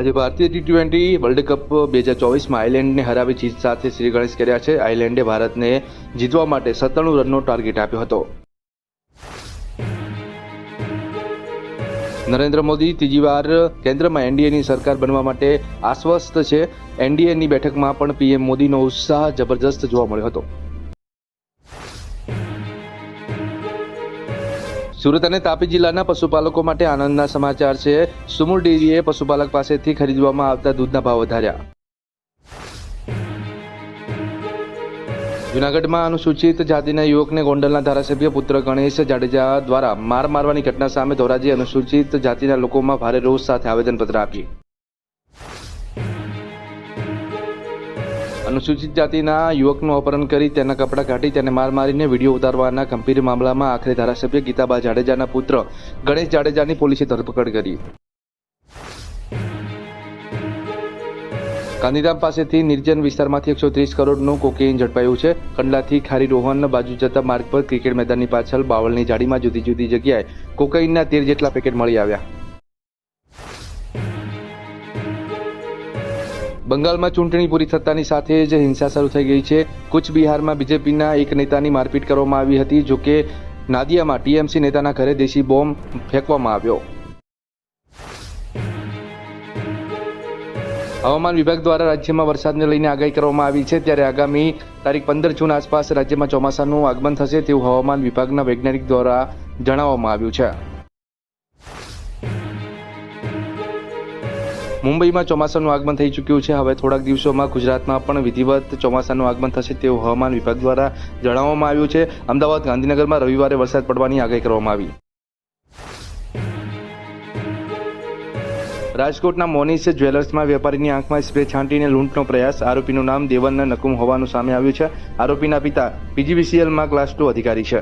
આજે ભારતીય T20 world cup 2024માં આયર્લેન્ડને હરાવી જીત સાથે શ્રી ગણેશ કર્યા છે। આયર્લેન્ડે ભારતને જીતવા માટે 97 રનનો ટાર્ગેટ આપ્યો હતો। નરેન્દ્ર મોદી ત્રીજી વાર કેન્દ્રમાં એનડીએની સરકાર બનવા માટે આશ્વસ્ત છે। એનડીએની બેઠકમાં પણ પીએમ મોદીનો ઉત્સાહ જબરજસ્ત જોવા મળ્યો હતો। સુરત અને તાપી જિલ્લાના પશુપાલકો માટે આનંદના સમાચાર છે। સુમુલ ડેરીએ પશુપાલક પાસેથી ખરીદવામાં આવતા દૂધના ભાવ વધાર્યા। જૂનાગઢમાં અનુસૂચિત જાતિના યુવકને ગોંડલના ધારાસભ્ય પુત્ર ગણેશ જાડેજા દ્વારા માર મારવાની ઘટના સામે ધોરાજી અનુસૂચિત જાતિના લોકોમાં ભારે રોષ સાથે આવેદનપત્ર આપ્યું। અનુસૂચિત જાતિના યુવકનું અપહરણ કરી તેના કપડાં કાઢી તેને માર મારીને વિડીયો ઉતારવાના ગંભીર મામલામાં આખરે ધારાસભ્ય ગીતાબા જાડેજાના પુત્ર ગણેશ જાડેજાની પોલીસે ધરપકડ કરી। ગાંધીધામ પાસેથી નિર્જન વિસ્તારમાંથી 130 કરોડનું કોકેઇન ઝડપાયું છે। કંડલાથી ખારી રોહન બાજુ જતા માર્ગ પર ક્રિકેટ મેદાનની પાછળ બાવળની જાળીમાં જુદી જુદી જગ્યાએ કોકેઇનના 13 જેટલા પેકેટ મળી આવ્યા। બંગાળમાં ચૂંટણી પૂરી થતાની સાથે જ હિંસા શરૂ થઈ ગઈ છે। કુચ બિહારમાં બીજેપીના એક નેતાની મારપીટ કરવામાં આવી હતી। જોકે નાદિયામાં ટીએમસી નેતાના ઘરે દેશી બોમ્બ ફેંકવામાં આવ્યો। હવામાન વિભાગ દ્વારા રાજ્યમાં વરસાદને લઈને આગાહી કરવામાં આવી છે। ત્યારે આગામી તારીખ 15 જૂન આસપાસ રાજ્યમાં ચોમાસાનું આગમન થશે તેવું હવામાન વિભાગના વૈજ્ઞાનિક દ્વારા જણાવવામાં આવ્યું છે। મુંબઈમાં ચોમાસાનું આગમન થઈ ચૂક્યું છે। હવે થોડાક દિવસોમાં ગુજરાતમાં પણ વિધિવત ચોમાસાનું આગમન થશે તેવું હવામાન વિભાગ દ્વારા જણાવવામાં આવ્યું છે। અમદાવાદ ગાંધીનગરમાં રવિવારે વરસાદ પડવાની આગાહી કરવામાં આવી। રાજકોટના મોનિસ જ્વેલર્સમાં વેપારીની આંખમાં સ્પ્રે છાંટીને લૂંટનો પ્રયાસ। આરોપીનું નામ દેવન નકુમ હોવાનું સામે આવ્યું છે। આરોપીના પિતા પીજીવીસીએલમાં ક્લાસ 2 અધિકારી છે।